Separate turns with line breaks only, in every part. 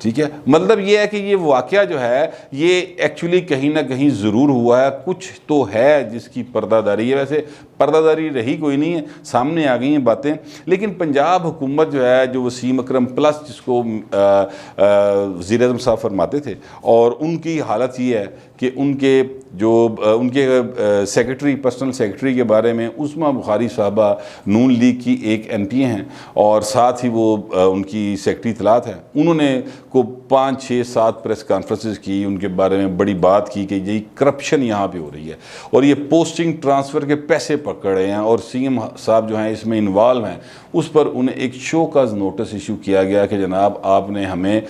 ٹھیک ہے، مطلب یہ ہے کہ یہ واقعہ جو ہے یہ ایکچولی کہیں نہ کہیں ضرور ہوا ہے، کچھ تو ہے جس کی پردہ داری ہے، ویسے پردہ داری رہی کوئی نہیں ہے، سامنے آ گئی ہیں باتیں، لیکن پنجاب حکومت جو ہے، جو وسیم اکرم پلس جس کو وزیر اعظم صاحب فرماتے تھے، اور ان کی حالت یہ ہے کہ ان کے سیکرٹری، پرسنل سیکرٹری کے بارے میں عظمیٰ بخاری صاحبہ نون لیگ کی ایک ایم پی ہیں، اور ساتھ ہی وہ ان کی سیکرٹری اطلاعات ہیں، انہوں نے کو 5 6 7 پریس کانفرنسز کی، ان کے بارے میں بڑی بات کی کہ یہ کرپشن یہاں پہ ہو رہی ہے اور یہ پوسٹنگ ٹرانسفر کے پیسے پکڑے ہیں، اور سی ایم صاحب جو ہیں اس میں انوالو ہیں، اس پر انہیں ایک شو کاز نوٹس ایشو کیا گیا کہ جناب آپ نے ہمیں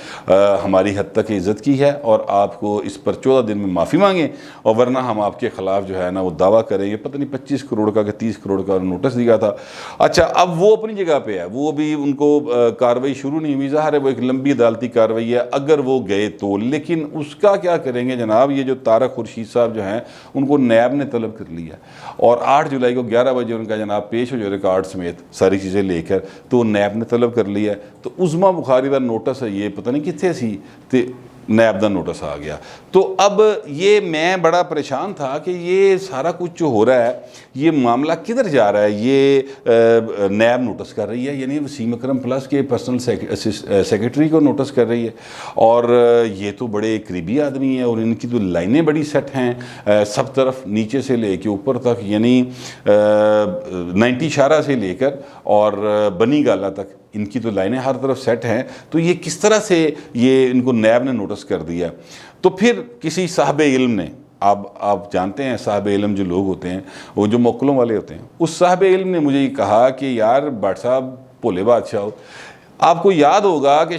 ہماری حد تک عزت کی ہے اور آپ کو اس پر 14 دن میں معافی مانگیں، اور ورنہ ہم آپ کے خلاف جو ہے نا وہ دعویٰ کریں گے، پتہ نہیں 25 کروڑ کا کہ 30 کروڑ کا نوٹس دیا تھا۔ اچھا، اب وہ اپنی جگہ پہ ہے، وہ بھی ان کو کارروائی شروع نہیں ہوئی، ظاہر ہے وہ ایک لمبی عدالتی کارروائی ہے اگر وہ گئے تو، لیکن اس کا کیا کریں گے جناب؟ یہ جو طارق خورشید صاحب جو ہیں ان کو نیب نے طلب کر لیا، اور 8 جولائی کو 11 بجے ان کا جناب پیش ہو جو ریکارڈ سمیت ساری چیزیں لے کر، تو نیب نے طلب کر لیا، تو عظمیٰ بخاری کا نوٹس ہے، یہ پتہ نہیں کتنے سی تے نیب دا نوٹس آ گیا۔ تو اب یہ میں بڑا پریشان تھا کہ یہ سارا کچھ جو ہو رہا ہے یہ معاملہ کدھر جا رہا ہے، یہ نیب نوٹس کر رہی ہے، یعنی وسیم اکرم پلس کے پرسنل سیکرٹری کو نوٹس کر رہی ہے، اور یہ تو بڑے قریبی آدمی ہیں اور ان کی تو لائنیں بڑی سیٹ ہیں سب طرف، نیچے سے لے کے اوپر تک، یعنی 90 شارہ سے لے کر اور بنی گالہ تک ان کی تو لائنیں ہر طرف سیٹ ہیں، تو یہ کس طرح سے یہ ان کو نیب نے نوٹس کر دیا؟ تو پھر کسی صاحب علم نے، آپ جانتے ہیں صاحب علم جو لوگ ہوتے ہیں وہ جو موکلوں والے ہوتے ہیں، اس صاحب علم نے مجھے یہ کہا کہ یار بٹ صاحب بھولے بادشاہ ہو، آپ کو یاد ہوگا کہ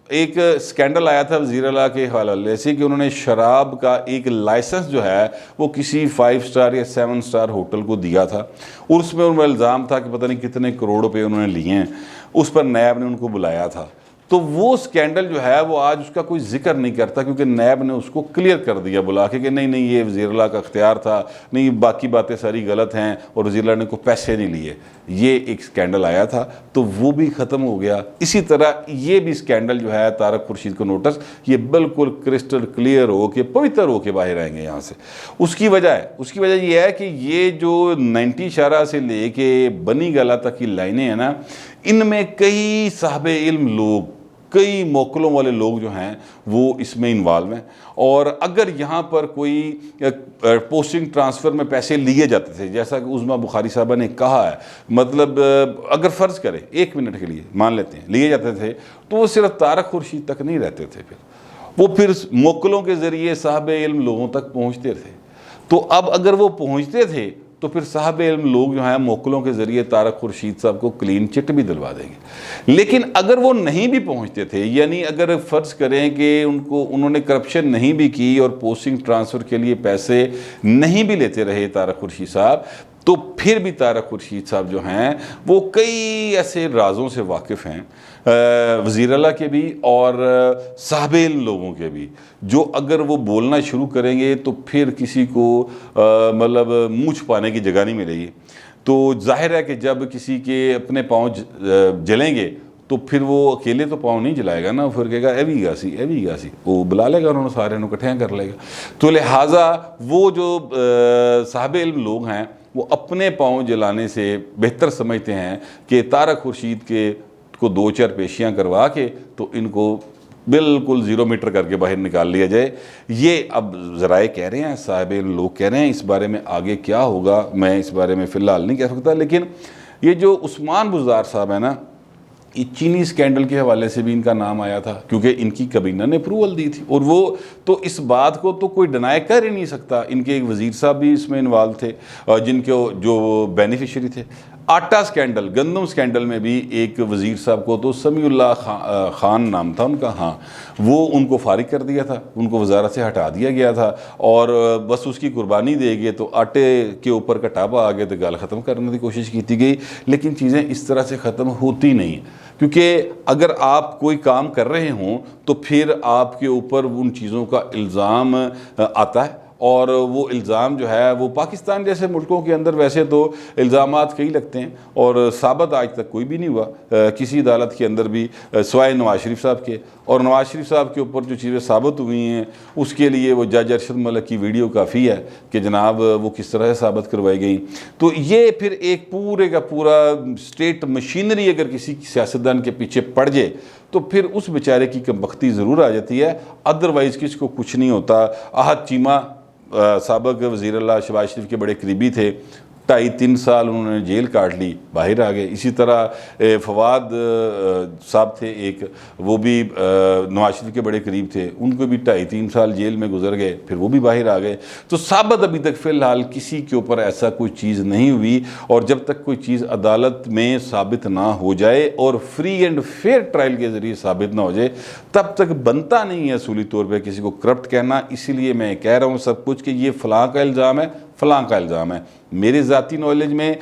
ایک سکینڈل آیا تھا وزیر اعلیٰ کے حوالے سے کہ انہوں نے شراب کا ایک لائسنس جو ہے وہ کسی 5 سٹار یا 7 سٹار ہوٹل کو دیا تھا، اور اس میں ان کا الزام تھا کہ پتہ نہیں کتنے کروڑ روپے انہوں نے لیے ہیں، اس پر نیب نے ان کو بلایا تھا۔ تو وہ سکینڈل جو ہے وہ آج اس کا کوئی ذکر نہیں کرتا، کیونکہ نیب نے اس کو کلیئر کر دیا بلا کے کہ نہیں یہ وزیر اللہ کا اختیار تھا، نہیں باقی باتیں ساری غلط ہیں، اور وزیر اللہ نے کوئی پیسے نہیں لیے، یہ ایک سکینڈل آیا تھا تو وہ بھی ختم ہو گیا۔ اسی طرح یہ بھی سکینڈل جو ہے طارق خورشید کو نوٹس، یہ بالکل کرسٹل کلیئر ہو کے پوتر ہو کے باہر آئیں گے یہاں سے۔ اس کی وجہ یہ ہے کہ یہ جو 90 شارہ سے لے کے بنی گالہ تک کی لائنیں ہیں نا، ان میں کئی صاحب علم لوگ، کئی موکلوں والے لوگ جو ہیں وہ اس میں انوالو ہیں، اور اگر یہاں پر کوئی پوسٹنگ ٹرانسفر میں پیسے لیے جاتے تھے جیسا کہ عظمیٰ بخاری صاحبہ نے کہا ہے، مطلب اگر فرض کریں 1 منٹ کے لیے مان لیتے ہیں لیے جاتے تھے، تو وہ صرف طارق خورشید تک نہیں رہتے تھے، پھر موکلوں کے ذریعے صاحب علم لوگوں تک پہنچتے تھے۔ تو اب اگر وہ پہنچتے تھے تو پھر صاحب علم لوگ جو ہیں موکلوں کے ذریعے طارق خورشید صاحب کو کلین چٹ بھی دلوا دیں گے۔ لیکن اگر وہ نہیں بھی پہنچتے تھے، یعنی اگر فرض کریں کہ انہوں نے کرپشن نہیں بھی کی اور پوسٹنگ ٹرانسفر کے لیے پیسے نہیں بھی لیتے رہے طارق خورشید صاحب، تو پھر بھی طارق خورشید صاحب جو ہیں وہ کئی ایسے رازوں سے واقف ہیں، وزیر اعلیٰ کے بھی اور صاحب علم لوگوں کے بھی، جو اگر وہ بولنا شروع کریں گے تو پھر کسی کو مطلب منہ چھپانے کی جگہ نہیں ملے گی۔ تو ظاہر ہے کہ جب کسی کے اپنے پاؤں جلیں گے تو پھر وہ اکیلے تو پاؤں نہیں جلائے گا نا، پھر کہے گا اے بھی گاسی وہ بلا لے گا، انہوں نے سارے اکٹھیاں کر لے گا۔ تو لہٰذا وہ جو صاحب علم لوگ ہیں وہ اپنے پاؤں جلانے سے بہتر سمجھتے ہیں کہ طارق خورشید کو 2-4 پیشیاں کروا کے تو ان کو بالکل 0 میٹر کر کے باہر نکال لیا جائے۔ یہ اب ذرائع کہہ رہے ہیں، صاحب علم لوگ کہہ رہے ہیں، اس بارے میں آگے کیا ہوگا میں اس بارے میں فی الحال نہیں کہہ سکتا، لیکن یہ جو عثمان بزدار صاحب ہے نا، یہ چینی سکینڈل کے حوالے سے بھی ان کا نام آیا تھا، کیونکہ ان کی کابینہ نے اپروول دی تھی، اور وہ تو اس بات کو تو کوئی ڈینائی کر ہی نہیں سکتا۔ ان کے ایک وزیر صاحب بھی اس میں انوالو تھے، اور جن کے جو بینیفیشری تھے۔ آٹا سکینڈل، گندم سکینڈل میں بھی ایک وزیر صاحب کو تو سمیع اللہ خان نام تھا ان کا، ہاں وہ ان کو فارغ کر دیا تھا، ان کو وزارت سے ہٹا دیا گیا تھا، اور بس اس کی قربانی دے گئے تو آٹے کے اوپر کا ٹاپا آگے تو گال ختم کرنے کی کوشش کی گئی، لیکن چیزیں اس طرح سے ختم ہوتی نہیں، کیونکہ اگر آپ کوئی کام کر رہے ہوں تو پھر آپ کے اوپر ان چیزوں کا الزام آتا ہے، اور وہ الزام جو ہے وہ پاکستان جیسے ملکوں کے اندر ویسے تو الزامات کئی لگتے ہیں اور ثابت آج تک کوئی بھی نہیں ہوا کسی عدالت کے اندر بھی سوائے نواز شریف صاحب کے، اور نواز شریف صاحب کے اوپر جو چیزیں ثابت ہوئی ہیں اس کے لیے وہ جج ارشد ملک کی ویڈیو کافی ہے کہ جناب وہ کس طرح سے ثابت کروائی گئی۔ تو یہ پھر ایک پورے کا پورا اسٹیٹ مشینری اگر کسی سیاستدان کے پیچھے پڑ جائے تو پھر اس بیچارے کی کم بختی ضرور آ جاتی ہے، ادروائز کسی کو کچھ نہیں ہوتا۔ احد چیمہ سابق وزیر اللہ شہباز شریف کے بڑے قریبی تھے، 2.5-3 سال انہوں نے جیل کاٹ لی، باہر آ گئے۔ اسی طرح فواد صاحب تھے ایک، وہ بھی نواز شریف کے بڑے قریب تھے، ان کو بھی 2.5-3 سال جیل میں گزر گئے، پھر وہ بھی باہر آ گئے۔ تو ثابت ابھی تک فی الحال کسی کے اوپر ایسا کوئی چیز نہیں ہوئی، اور جب تک کوئی چیز عدالت میں ثابت نہ ہو جائے اور فری اینڈ فیئر ٹرائل کے ذریعے ثابت نہ ہو جائے تب تک بنتا نہیں ہے اصولی طور پہ کسی کو کرپٹ کہنا۔ اسی لیے میں کہہ رہا ہوں سب کچھ کہ یہ فلاں کا الزام ہے، فلاں کا الزام ہے۔ میرے ذاتی نالج میں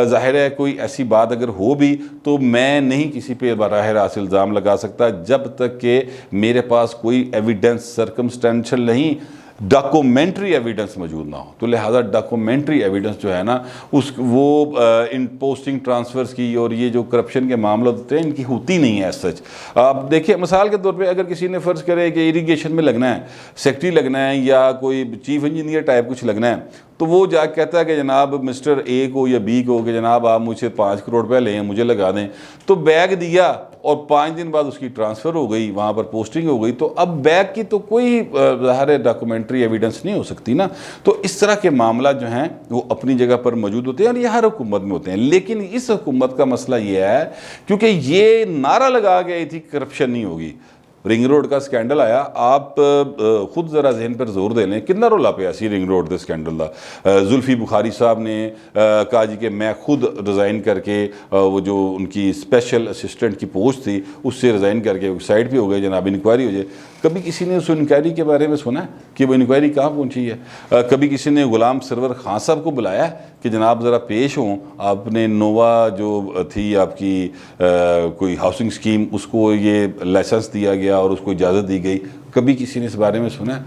ظاہر ہے کوئی ایسی بات اگر ہو بھی تو میں نہیں کسی پہ براہ راست الزام لگا سکتا جب تک کہ میرے پاس کوئی ایویڈنس سرکمسٹینشل نہیں، ڈاکومنٹری ایویڈنس موجود نہ ہو۔ تو لہٰذا ڈاکومنٹری ایویڈنس جو ہے نا وہ ان پوسٹنگ ٹرانسفرز کی اور یہ جو کرپشن کے معاملات ہوتے ہیں ان کی ہوتی نہیں ہے ایز سچ۔ آپ دیکھیں مثال کے طور پہ اگر کسی نے فرض کرے کہ اریگیشن میں لگنا ہے، سیکٹری لگنا ہے یا کوئی چیف انجینئر ٹائپ کچھ لگنا ہے، تو وہ جا کے کہتا ہے کہ جناب مسٹر اے کو یا بی کو کہ جناب آپ مجھ سے 5 کروڑ روپے لیں مجھے لگا دیں، تو بیگ دیا اور 5 دن بعد اس کی ٹرانسفر ہو گئی، وہاں پر پوسٹنگ ہو گئی، تو اب بیگ کی تو کوئی ظاہر ڈاکومنٹری ایویڈنس نہیں ہو سکتی نا۔ تو اس طرح کے معاملات جو ہیں وہ اپنی جگہ پر موجود ہوتے ہیں اور یہ ہر حکومت میں ہوتے ہیں، لیکن اس حکومت کا مسئلہ یہ ہے کیونکہ یہ نعرہ لگا گئی تھی کرپشن نہیں ہوگی۔ رنگ روڈ کا سکینڈل آیا، آپ خود ذرا ذہن پر زور دے لیں کتنا رولا پیا سی رنگ روڈ دے سکینڈل دا۔ زلفی بخاری صاحب نے کہا جی کہ میں خود ریزائن کر کے وہ جو ان کی اسپیشل اسسٹنٹ کی پوسٹ تھی اس سے ریزائن کر کے سائڈ پہ ہو گئے، جناب انکوائری ہو جائے۔ کبھی کسی نے اس انکوائری کے بارے میں سنا ہے کہ وہ انکوائری کہاں پہنچی ہے؟ کبھی کسی نے غلام سرور خان صاحب کو بلایا ہے کہ جناب ذرا پیش ہوں، آپ نے نووا جو تھی آپ کی کوئی ہاؤسنگ اسکیم اس کو یہ لائسنس دیا گیا اور اس کو اجازت دی گئی، کبھی کسی نے اس بارے میں سنا ہے؟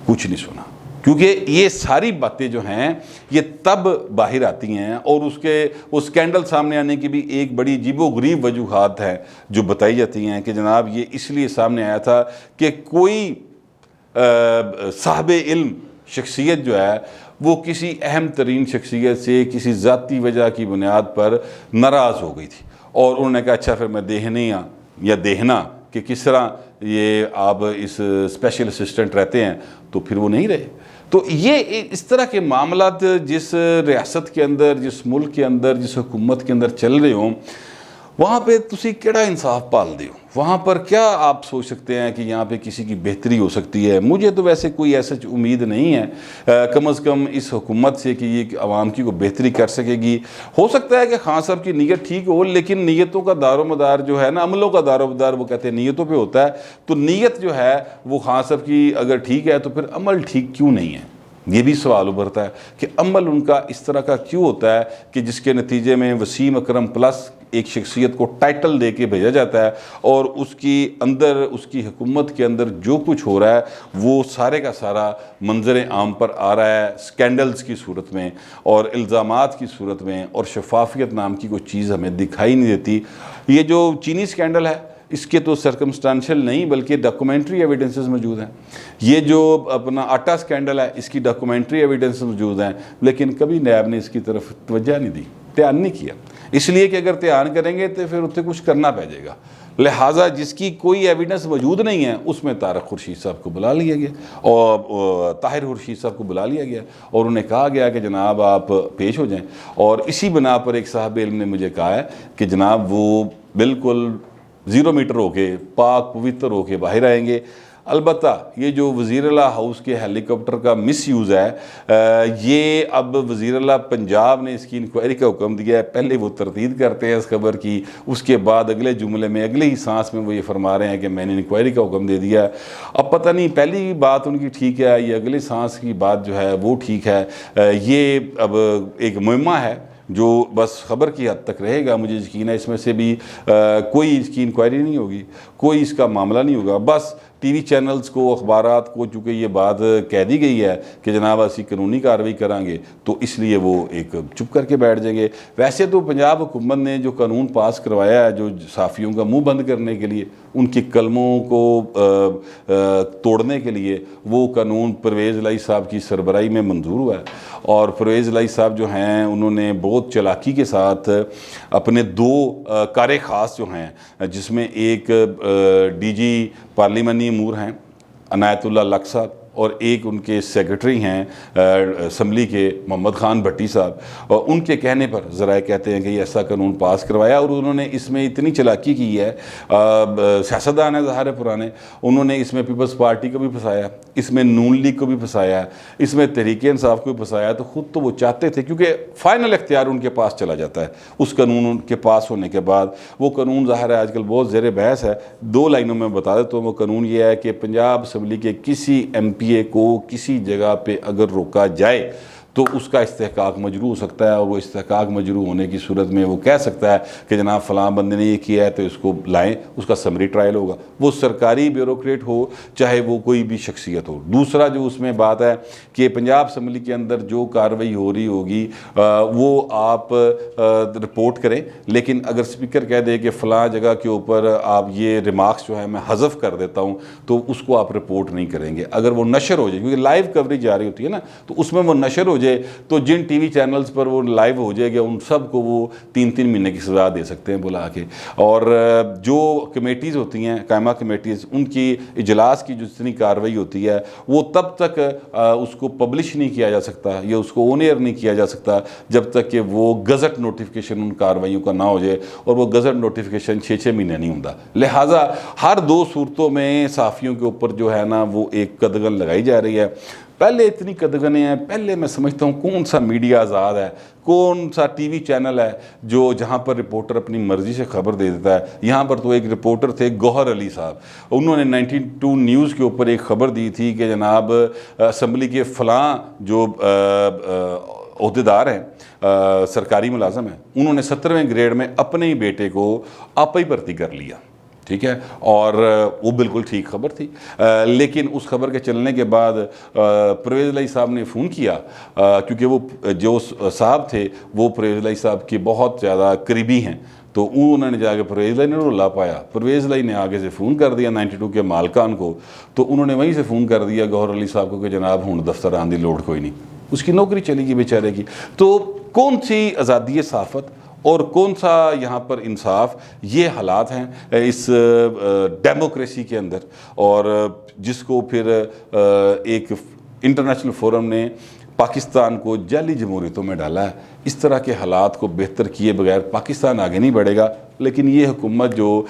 کچھ نہیں سنا، کیونکہ یہ ساری باتیں جو ہیں یہ تب باہر آتی ہیں اور اس کے وہ اسکینڈل سامنے آنے کی بھی ایک بڑی عجیب و غریب وجوہات ہیں جو بتائی جاتی ہیں کہ جناب یہ اس لیے سامنے آیا تھا کہ کوئی صاحب علم شخصیت جو ہے وہ کسی اہم ترین شخصیت سے کسی ذاتی وجہ کی بنیاد پر ناراض ہو گئی تھی، اور انہوں نے کہا اچھا پھر میں دیہنا کہ کس طرح یہ آپ اس اسپیشل اسسٹنٹ رہتے ہیں، تو پھر وہ نہیں رہے۔ تو یہ اس طرح کے معاملات جس ریاست کے اندر، جس ملک کے اندر، جس حکومت کے اندر چل رہے ہوں، وہاں پہ تسی کیڑا انصاف پال دیو، وہاں پر کیا آپ سوچ سکتے ہیں کہ یہاں پہ کسی کی بہتری ہو سکتی ہے؟ مجھے تو ویسے کوئی ایسا امید نہیں ہے کم از کم اس حکومت سے کہ یہ عوام کی کو بہتری کر سکے گی۔ ہو سکتا ہے کہ خان صاحب کی نیت ٹھیک ہو، لیکن نیتوں کا دار و مدار جو ہے نا، عملوں کا دار و مدار وہ کہتے ہیں نیتوں پہ ہوتا ہے، تو نیت جو ہے وہ خان صاحب کی اگر ٹھیک ہے تو پھر عمل ٹھیک کیوں نہیں ہے؟ یہ بھی سوال ابھرتا ہے کہ عمل ان کا اس طرح کا کیوں ہوتا ہے کہ جس کے نتیجے میں وسیم اکرم پلس ایک شخصیت کو ٹائٹل دے کے بھیجا جاتا ہے اور اس کی اندر، اس کی حکومت کے اندر جو کچھ ہو رہا ہے وہ سارے کا سارا منظر عام پر آ رہا ہے سکینڈلز کی صورت میں اور الزامات کی صورت میں، اور شفافیت نام کی کوئی چیز ہمیں دکھائی نہیں دیتی۔ یہ جو چینی سکینڈل ہے اس کے تو سرکمسٹانشل نہیں بلکہ ڈاکومنٹری ایویڈنسز موجود ہیں۔ یہ جو اپنا آٹا سکینڈل ہے اس کی ڈاکومنٹری ایویڈنس موجود ہیں، لیکن کبھی نیب نے اس کی طرف توجہ نہیں دی، دھیان نہیں کیا، اس لیے کہ اگر دھیان کریں گے تو پھر اتنے کچھ کرنا پڑ جائے گا۔ لہٰذا جس کی کوئی ایویڈنس موجود نہیں ہے اس میں طارق خورشید صاحب کو بلا لیا گیا اور طاہر خورشید صاحب کو بلا لیا گیا اور انہیں کہا گیا کہ جناب آپ پیش ہو جائیں، اور اسی بنا پر ایک صاحب علم نے مجھے کہا ہے کہ جناب وہ بالکل 0 میٹر ہو کے پاک پوتر ہو کے باہر آئیں گے۔ البتہ یہ جو وزیر اللہ ہاؤس کے ہیلی کاپٹر کا مس یوز ہے، یہ اب وزیر اللہ پنجاب نے اس کی انکوائری کا حکم دیا ہے، پہلے وہ تردید کرتے ہیں اس خبر کی، اس کے بعد اگلے جملے میں اگلے ہی سانس میں وہ یہ فرما رہے ہیں کہ میں نے انکوائری کا حکم دے دیا ہے۔ اب پتہ نہیں پہلی بات ان کی ٹھیک ہے یا اگلے سانس کی بات جو ہے وہ ٹھیک ہے، یہ اب ایک مہمہ ہے جو بس خبر کی حد تک رہے گا۔ مجھے یقین ہے اس میں سے بھی کوئی اس کی انکوائری نہیں ہوگی، کوئی اس کا معاملہ نہیں ہوگا، بس ٹی وی چینلز کو اخبارات کو چونکہ یہ بات کہہ دی گئی ہے کہ جناب اسی قانونی کارروائی کریں گے تو اس لیے وہ ایک چپ کر کے بیٹھ جائیں گے۔ ویسے تو پنجاب حکومت نے جو قانون پاس کروایا ہے جو صحافیوں کا منہ بند کرنے کے لیے، ان کی کلموں کو توڑنے کے لیے، وہ قانون پرویز الہی صاحب کی سربراہی میں منظور ہوا ہے، اور پرویز الہی صاحب جو ہیں انہوں نے بہت چلاکی کے ساتھ اپنے دو کار خاص جو ہیں، جس میں ایک ڈی جی پارلیمانی امور ہیں عنایت اللہ لق صاحب، اور ایک ان کے سیکرٹری ہیں اسمبلی کے محمد خان بھٹی صاحب، اور ان کے کہنے پر ذرائع کہتے ہیں کہ یہ ایسا قانون پاس کروایا، اور انہوں نے اس میں اتنی چلاکی کی ہے، سیاستدان ہیں ظاہر ہے پرانے، انہوں نے اس میں پیپلز پارٹی کو بھی پھنسایا، اس میں نون لیگ کو بھی پھنسایا، اس میں تحریک انصاف کو بھی پھنسایا، تو خود تو وہ چاہتے تھے کیونکہ فائنل اختیار ان کے پاس چلا جاتا ہے اس قانون ان کے پاس ہونے کے بعد۔ وہ قانون ظاہر ہے آج کل بہت زیر بحث ہے، 2 لائنوں میں بتا دیتا ہوں۔ وہ قانون یہ ہے کہ پنجاب اسمبلی کے کسی ایم پی اے کو کسی جگہ پہ اگر روکا جائے تو اس کا استحقاق مجروح ہو سکتا ہے، اور وہ استحقاق مجروح ہونے کی صورت میں وہ کہہ سکتا ہے کہ جناب فلاں بندے نے یہ کیا ہے تو اس کو لائیں، اس کا سمری ٹرائل ہوگا، وہ سرکاری بیوروکریٹ ہو چاہے وہ کوئی بھی شخصیت ہو۔ دوسرا جو اس میں بات ہے کہ پنجاب اسمبلی کے اندر جو کارروائی ہو رہی ہوگی وہ آپ رپورٹ کریں، لیکن اگر اسپیکر کہہ دے کہ فلاں جگہ کے اوپر آپ یہ ریمارکس جو ہے میں حذف کر دیتا ہوں تو اس کو آپ رپورٹ نہیں کریں گے۔ اگر وہ نشر ہو جائے، کیونکہ لائیو کوریج جاری ہوتی ہے نا، تو اس میں وہ نشر ہو جائے تو جن ٹی وی چینلز پر وہ لائیو ہو جائے گا ان سب کو وہ 3 مہینے کی سزا دے سکتے ہیں بلا کے۔ اور جو کمیٹیز ہوتی ہیں، قائمہ کمیٹیز، ان کی اجلاس کی جو جتنی کارروائی ہوتی ہے وہ تب تک اس کو پبلش نہیں کیا جا سکتا یا اس کو آن ایئر نہیں کیا جا سکتا جب تک کہ وہ گزٹ نوٹیفیکیشن ان کارروائیوں کا نہ ہو جائے، اور وہ گزٹ نوٹیفیکیشن 6 مہینے نہیں ہوتا۔ لہٰذا ہر 2 صورتوں میں صحافیوں کے اوپر جو ہے نا وہ ایک قدغن لگائی جا رہی ہے۔ پہلے اتنی قدغنیں ہیں، پہلے میں سمجھتا ہوں کون سا میڈیا آزاد ہے، کون سا ٹی وی چینل ہے جو جہاں پر رپورٹر اپنی مرضی سے خبر دے دیتا ہے۔ یہاں پر تو ایک رپورٹر تھے گوہر علی صاحب، انہوں نے 92 نیوز کے اوپر ایک خبر دی تھی کہ جناب اسمبلی کے فلاں جو عہدیدار ہیں، سرکاری ملازم ہیں، انہوں نے 17ویں گریڈ میں اپنے ہی بیٹے کو آپ ہی بھرتی کر لیا، ٹھیک ہے، اور وہ بالکل ٹھیک خبر تھی، لیکن اس خبر کے چلنے کے بعد پرویز الہی صاحب نے فون کیا، کیونکہ وہ جو صاحب تھے وہ پرویز الہی صاحب کی بہت زیادہ قریبی ہیں، تو انہوں نے جا کے پرویز الہی نے رولا پایا، پرویز الہی نے آگے سے فون کر دیا 92 کے مالکان کو، تو انہوں نے وہیں سے فون کر دیا گوہر علی صاحب کو کہ جناب ہوں دفتر آن دی لوڈ کوئی نہیں، اس کی نوکری چلے گی بیچارے کی۔ تو کون سی آزادی صحافت اور کون سا یہاں پر انصاف، یہ حالات ہیں اس ڈیموکریسی کے اندر، اور جس کو پھر ایک انٹرنیشنل فورم نے پاکستان کو جعلی جمہوریتوں میں ڈالا ہے۔ اس طرح کے حالات کو بہتر کیے بغیر پاکستان آگے نہیں بڑھے گا۔ لیکن یہ حکومت جو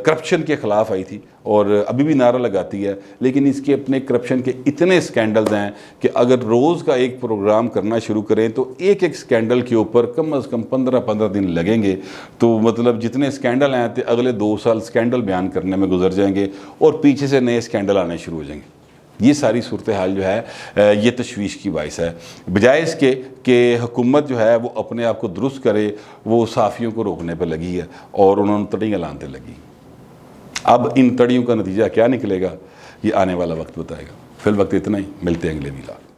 کرپشن کے خلاف آئی تھی اور ابھی بھی نعرہ لگاتی ہے، لیکن اس کے اپنے کرپشن کے اتنے سکینڈلز ہیں کہ اگر روز کا ایک پروگرام کرنا شروع کریں تو ایک سکینڈل کے اوپر کم از کم 15 دن لگیں گے، تو مطلب جتنے سکینڈل ہیں اگلے 2 سال سکینڈل بیان کرنے میں گزر جائیں گے، اور پیچھے سے نئے سکینڈل آنے شروع ہو جائیں گے۔ یہ ساری صورتحال جو ہے یہ تشویش کی باعث ہے، بجائے اس کے کہ حکومت جو ہے وہ اپنے آپ کو درست کرے، وہ صحافیوں کو روکنے پہ لگی ہے اور انہوں نے تڑیاں لانتے لگی۔ اب ان تڑیوں کا نتیجہ کیا نکلے گا یہ آنے والا وقت بتائے گا۔ فی الوقت اتنا ہی، ملتے ہیں اگلے ویلاگ۔